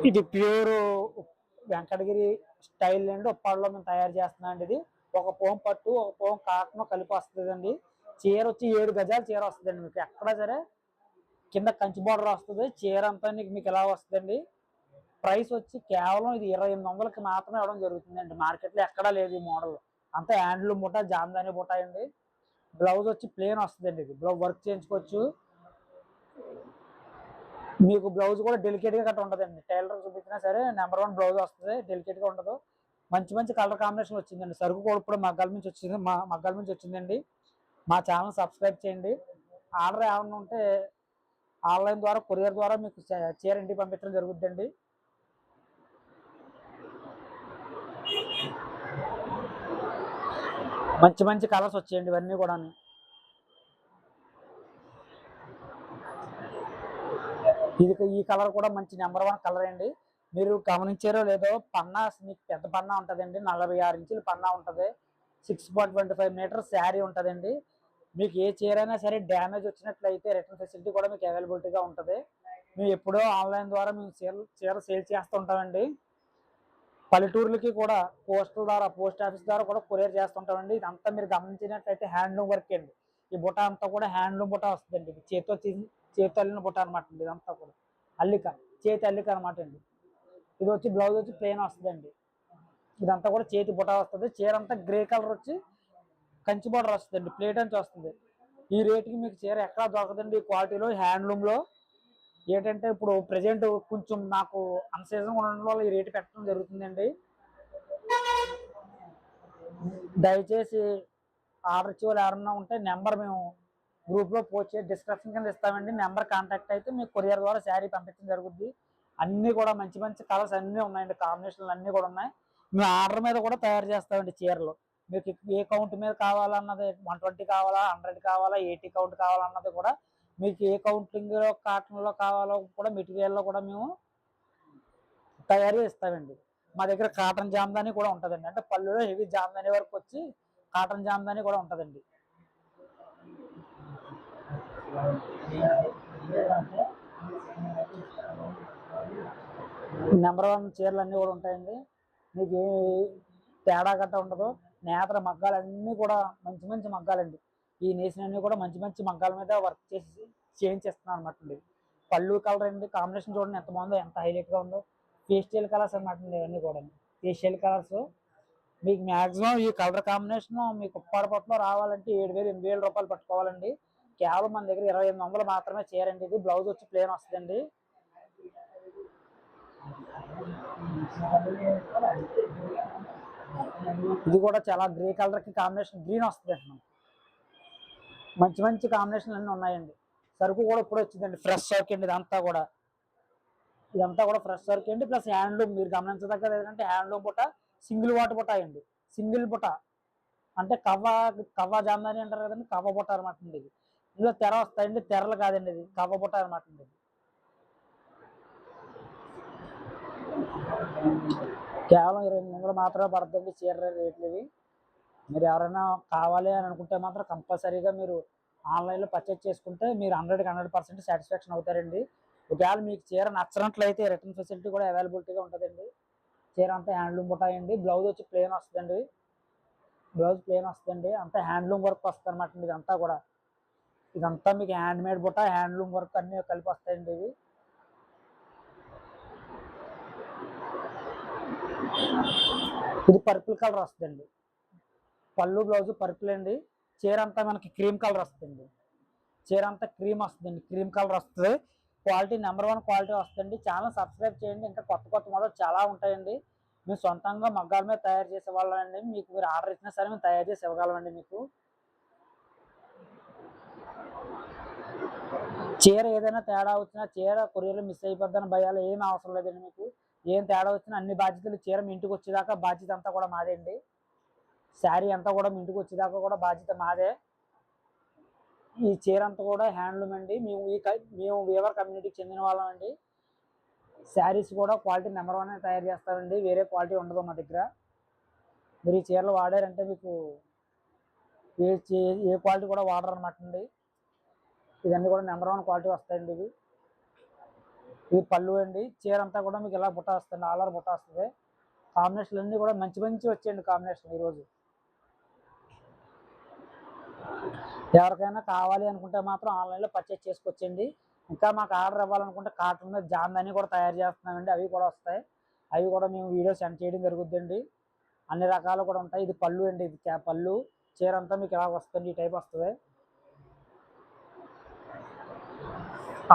ఇది pure Venkatagiri style అండి. ఉప్పాడలో మేము తయారు చేస్తున్నాం అండి. ఇది ఒక పోం పట్టు ఒక పోం కాటన్ కలిపి వస్తుందండి. చీర వచ్చి 7 గజాల చీర వస్తుందండి. మీకు ఎక్కడా సరే కింద కంచి బోర్డర్ వస్తుంది. చీర అంతా మీకు ఇలా వస్తుందండి. ప్రైస్ వచ్చి కేవలం ఇది 2800కి మాత్రమే ఇవ్వడం జరుగుతుందండి. మార్కెట్లో ఎక్కడా లేదు ఈ మోడల్. అంతా హ్యాండ్లూమ్ బుట్ట, జామ్దాని బుట్ట అండి. బ్లౌజ్ వచ్చి ప్లేన్ వస్తుందండి. ఇది బ్లౌజ్ వర్క్ చేయించుకోవచ్చు. మీకు బ్లౌజ్ కూడా డెలికేట్ గా గట్రా ఉంటుందండి. టైలర్ చూపించినా సరే నెంబర్ 1 బ్లౌజ్ వస్తుంది. డెలికేట్ గా ఉండదు. మంచి మంచి కలర్ కాంబినేషన్ వచ్చిందండి. సరుకు కూడా ఇప్పుడు మగ్గాల నుంచి వచ్చింది. మగ్గాల నుంచి వచ్చిందండి. మా ఛానల్ సబ్స్క్రైబ్ చేయండి. ఆర్డర్ ఏమన్నా ఉంటే ఆన్లైన్ ద్వారా కొరియర్ ద్వారా మీకు చీర ఇంటికి పంపించడం జరుగుతుందండి. మంచి మంచి కలర్స్ వచ్చాయండి ఇవన్నీ కూడా. ఈ కలర్ కూడా మంచి నెంబర్ 1 కలర్ అండి. మీరు గమనించారో లేదో పన్నా మీకు పెద్ద పన్నా ఉంటుందండి. 46 ఇంచుల పన్నా ఉంటుంది. 6.25 మీటర్స్ శారీ ఉంటుందండి. మీకు ఏ చీర అయినా సరే డ్యామేజ్ వచ్చినట్లయితే రిటర్న్ ఫెసిలిటీ కూడా మీకు అవైలబిలిటీగా ఉంటుంది. మేము ఎప్పుడో ఆన్లైన్ ద్వారా మేము చీర సేల్ చేస్తూ ఉంటామండి. పల్లెటూర్లకి కూడా పోస్ట్ ఆఫీస్ ద్వారా కూడా కొరియర్ చేస్తుంటామండి. ఇదంతా మీరు గమనించినట్లయితే హ్యాండ్లూమ్ వర్క్ అండి. ఈ బుట్ట అంతా కూడా హ్యాండ్లూమ్ బుట్ట వస్తుందండి. చేతితో అల్లిన బుట్ట అనమాట అండి. ఇదంతా కూడా అల్లిక, చేతి అల్లిక అనమాట అండి. ఇది వచ్చి బ్లౌజ్ వచ్చి ప్లెయిన్ వస్తుందండి. ఇదంతా కూడా చేతి బుట్ట వస్తుంది. చీర అంతా గ్రే కలర్ వచ్చి కంచి బోర్డర్ వస్తుందండి. ప్లేట్ అంతా వస్తుంది. ఈ రేటుకి మీకు చీర ఎక్కడా దొరకదండి. క్వాలిటీలో హ్యాండ్లూమ్లో ఏంటంటే ఇప్పుడు ప్రజెంట్ కొంచెం నాకు అన్సీజన్ ఉండడం వల్ల ఈ రేటు పెట్టడం జరుగుతుందండి. దయచేసి ఆర్డర్ ఇచ్చే వాళ్ళు ఎవరన్నా ఉంటే నెంబర్ మేము గ్రూప్లో పోస్ట్ చేసి డిస్క్రిప్షన్ కింద ఇస్తామండి. నెంబర్ కాంటాక్ట్ అయితే మీకు కొరియర్ ద్వారా శారీ పంపించడం జరుగుతుంది. అన్నీ కూడా మంచి మంచి కలర్స్ అన్నీ ఉన్నాయండి. కాంబినేషన్లు అన్నీ కూడా ఉన్నాయి. మేము ఆర్డర్ మీద కూడా తయారు చేస్తామండి చీరలు. మీకు ఏ కౌంట్ మీద కావాలన్నది 120 కావాలా, 100 కావాలా, 80 కౌంట్ కావాలన్నది కూడా మీకు ఏ కౌంటింగ్లో కాటన్లో కావాలో కూడా మెటీరియల్లో కూడా మేము తయారు చేస్తామండి. మా దగ్గర కాటన్ జామ్దాని కూడా ఉంటుందండి. అంటే పళ్ళులో హెవీ జామ్దాని వరకు వచ్చి కాటన్ జామ్దాని కూడా ఉంటుందండి. నెంబర్ 1 చీరలు అన్నీ కూడా ఉంటాయండి. మీకు ఏ తేడా గట్ట ఉండదు. నేతర మగ్గాలన్నీ కూడా మంచి మంచి మగ్గాలండి. ఈ నేసినన్నీ కూడా మంచి మంచి మగ్గాల మీద వర్క్ చేసి చేయించేస్తున్నాం అనమాట అండి. పళ్ళు కలర్ అండి. కాంబినేషన్ చూడండి ఎంత బాగుందో, ఎంత హైలైట్గా ఉందో. పేస్టల్ కలర్స్ అనమాట అండి. ఇవన్నీ కూడా పేస్టల్ కలర్స్. మీకు మ్యాక్సిమం ఈ కలర్ కాంబినేషన్ మీకు ఉప్పాడపట్లో రావాలంటే 7,000 8,000 రూపాయలు పట్టుకోవాలండి. కేవలం మన దగ్గర 2,800 మాత్రమే చీరండి. ఇది బ్లౌజ్ వచ్చి ప్లేన్ వస్తుందండి. ఇది కూడా చాలా గ్రే కలర్కి కాంబినేషన్ గ్రీన్ వస్తుంది. మంచి మంచి కాంబినేషన్ అన్నీ ఉన్నాయండి. సరుకు కూడా ఇప్పుడు వచ్చిందండి. ఫ్రెష్ వర్క్ అండి. ఇదంతా కూడా ఫ్రెష్ వర్క్ అండి. Plus handloom. మీరు గమనించదగ్గది ఏంటంటే హ్యాండ్లూమ్ బుట్ట, సింగిల్ వాట్ బుట్ట అండి. సింగిల్ బుట్ట అంటే కవ్వ జామ్దాని అంటారు కదండి. కవ్వ బుట్ట అనమాట అండి. ఇది ఇందులో తెర వస్తాయండి. తెరలు కాదండి. ఇది కవ్వ బుట్ట అనమాట అండి. కేవలం 2,800 మాత్రమే పడుతుంది చీర రేట్లు ఇవి. మీరు ఎవరైనా కావాలి అని అనుకుంటే మాత్రం కంపల్సరీగా మీరు ఆన్లైన్లో పర్చేజ్ చేసుకుంటే మీరు 100% సాటిస్ఫాక్షన్ అవుతారండి. ఒకవేళ మీకు చీర నచ్చినట్లయితే రిటర్న్ ఫెసిలిటీ కూడా అవైలబిలిటీగా ఉంటుందండి. చీర అంతా హ్యాండ్లూమ్ బుట్ట అండి. బ్లౌజ్ వచ్చి ప్లేన్ వస్తుందండి. అంతా హ్యాండ్లూమ్ వర్క్ వస్తుంది అనమాట అండి. ఇదంతా మీకు హ్యాండ్ మేడ్ బుట్ట, హ్యాండ్లూమ్ వర్క్ అన్నీ కలిపి వస్తాయండి. ఇవి ఇది పర్పుల్ కలర్ వస్తుందండి. పళ్ళు బ్లౌజ్ పర్పుల్ అండి. చీర అంతా మనకి క్రీమ్ కలర్ వస్తుంది. చీర అంతా క్రీమ్ కలర్ వస్తుంది. క్వాలిటీ నెంబర్ 1 క్వాలిటీ వస్తుంది. ఛానల్ సబ్స్క్రైబ్ చేయండి. ఇంకా కొత్త కొత్త మోడల్ చాలా ఉంటాయండి. మేము సొంతంగా మగ్గాల మీద తయారు చేసే వాళ్ళం అండి. మీకు మీరు ఆర్డర్ ఇచ్చినా సరే మేము తయారు చేసి ఇవ్వగలమండి. మీకు చీర ఏదైనా తేడా వచ్చినా, చీర కొరియర్లో మిస్ అయిపోద్దని భయాలు ఏమీ అవసరం లేదండి. మీకు ఏం తేడా వచ్చినా అన్ని బాధ్యతలు చీర మీ ఇంటికి వచ్చేదాకా బాధ్యత అంతా కూడా మాదే అండి. శారీ అంతా కూడా మీ ఇంటికి వచ్చేదాకా కూడా బాధ్యత మాదే. ఈ చీర అంతా కూడా హ్యాండ్లూమ్ అండి. మేము వీవర్ కమ్యూనిటీకి చెందిన వాళ్ళం అండి. శారీస్ కూడా క్వాలిటీ నెంబర్ 1 తయారు చేస్తామండి. వేరే క్వాలిటీ ఉండదు మా దగ్గర. మీరు ఈ చీరలు వాడారంటే మీకు ఏ క్వాలిటీ కూడా వాడరు అనమాట అండి. ఇవన్నీ కూడా నెంబర్ 1 క్వాలిటీ వస్తాయండి. ఇవి ఇది పళ్ళు అండి. చీర అంతా కూడా మీకు ఇలా బుట్ట వస్తుంది, ఆలర్ బుట్ట వస్తుంది. కాంబినేషన్లు అన్నీ కూడా మంచి మంచి వచ్చేయండి కాంబినేషన్ ఈరోజు. ఎవరికైనా కావాలి అనుకుంటే మాత్రం ఆన్లైన్లో పర్చేస్ చేసుకొచ్చండి. ఇంకా మాకు ఆర్డర్ ఇవ్వాలనుకుంటే కాటన్ మీద జామ్దాని కూడా తయారు చేస్తున్నామండి, అవి కూడా వస్తాయి. అవి కూడా మేము వీడియో సెండ్ చేయడం జరుగుద్దండి. అన్ని రకాలు కూడా ఉంటాయి. ఇది పళ్ళు అండి, ఇది పళ్ళు. చీర అంతా మీకు ఇలా వస్తుంది, ఈ టైప్ వస్తుంది.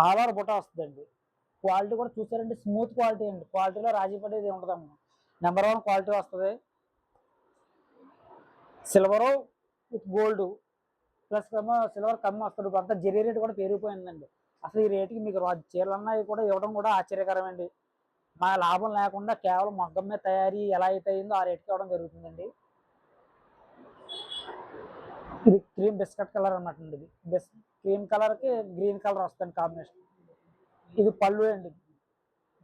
ఆల్ ఓవర్ బుట్ట వస్తుందండి. క్వాలిటీ కూడా చూసారండి, స్మూత్ క్వాలిటీ అండి. క్వాలిటీలో రాజీ పడేది ఉంటుందమ్మా. నెంబర్ 1 క్వాలిటీ వస్తుంది. సిల్వరు విత్ గోల్డ్ ప్లస్ ఏమో సిల్వర్ కమ్మి వస్తుంది. ఇప్పుడు అంతా జెరీ రేట్ కూడా పెరిగిపోయిందండి. అసలు ఈ రేటుకి మీకు చీరలు అన్నవి కూడా ఇవ్వడం కూడా ఆశ్చర్యకరమండి. మా లాభం లేకుండా కేవలం మగ్గం మీద తయారీ ఎలా అయితే అయిందో ఆ రేటుకి ఇవ్వడం జరుగుతుందండి. ఇది క్రీమ్ బిస్కెట్ కలర్ అన్నమాట అండి. ఇది క్రీమ్ కలర్కి గ్రీన్ కలర్ వస్తుంది కాంబినేషన్. ఇది పళ్ళు అండి.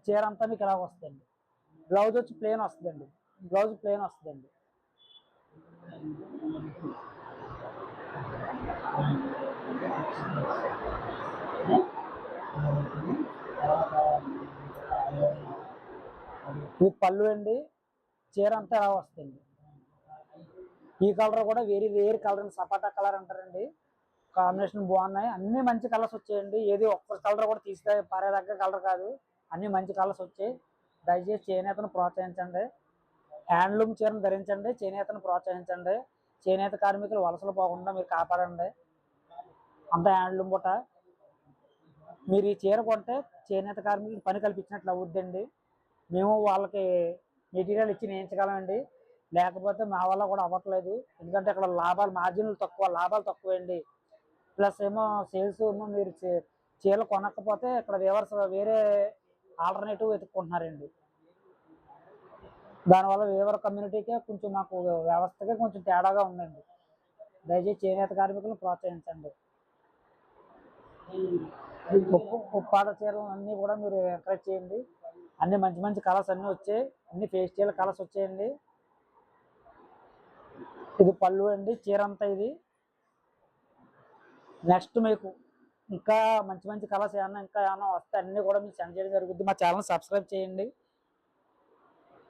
చీర అంతా మీకు ఇలా వస్తుంది. బ్లౌజ్ వచ్చి ప్లెయిన్ వస్తుందండి. బ్లౌజ్ ప్లెయిన్ వస్తుందండి. ఇది పళ్ళు అండి. చీర అంతా ఎలా వస్తుంది. ఈ కలర్ కూడా వేరే వేరే కలర్ అండి, సపాటా కలర్ అంటారండి. కాంబినేషన్ బాగున్నాయి. అన్ని మంచి కలర్స్ వచ్చాయండి. ఏది ఒక్క కలర్ కూడా తీస్తే పారేదగ్గ కలర్ కాదు, అన్ని మంచి కలర్స్ వచ్చాయి. దయచేసి చేనేతను ప్రోత్సహించండి. హ్యాండ్లూమ్ చీరను ధరించండి, చేనేతను ప్రోత్సహించండి. చేనేత కార్మికులు వలసలు పోకుండా మీరు కాపాడండి. అంత హ్యాండ్లూమ్ పూట మీరు ఈ చీర కొంటే చేనేత కార్మికులకు పని కల్పించినట్లు అవుద్దండి. మేము వాళ్ళకి మెటీరియల్ ఇచ్చి నేయించగలమండి. లేకపోతే మా వల్ల కూడా అవ్వట్లేదు. ఎందుకంటే ఇక్కడ లాభాలు మార్జిన్లు తక్కువ, లాభాలు తక్కువ అండి. ప్లస్ ఏమో సేల్స్ ఏమో మీరు చీరలు కొనకపోతే ఇక్కడ వ్యూవర్స్ వేరే ఆల్టర్నేటివ్ వెతుక్కుంటున్నారండి. దానివల్ల వ్యూవర్ కమ్యూనిటీకే కొంచెం మాకు వ్యవస్థకే కొంచెం తేడాగా ఉందండి. దయచేసి చేనేత కార్మికులను ప్రోత్సహించండి. ఉప్పాడ చీరలు అన్నీ కూడా మీరు ఎంకరేజ్ చేయండి. అన్ని మంచి మంచి కలర్స్ అన్నీ వచ్చాయి. అన్ని ఫేస్టియల్ కలర్స్ వచ్చాయండి. ఇది పళ్ళు అండి. చీర అంతా ఇది. నెక్స్ట్ మీకు ఇంకా మంచి మంచి కలర్స్ ఇంకా ఏమైనా వస్తే అన్నీ కూడా మీకు సెండ్ చేయడం జరుగుతుంది. మా ఛానల్ సబ్స్క్రైబ్ చేయండి.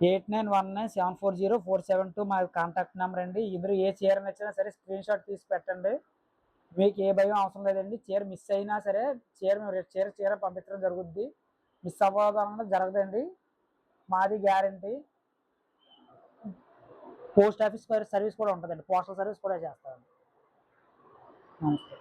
8919740472 మా కాంటాక్ట్ నెంబర్ అండి. ఇందులో ఏ చీర నచ్చినా సరే స్క్రీన్ షాట్ తీసి పెట్టండి. మీకు ఏ భయం అవసరం లేదండి. చీర మిస్ అయినా సరే చీర పంపించడం జరుగుద్ది. మిస్ అవ్వడం జరగదండి. మాది గ్యారంటీ. పోస్ట్ ఆఫీస్ సర్వీస్ కూడా ఉంటుందండి. పోస్టల్ సర్వీస్ కూడా చేస్తామండి. నమస్తే.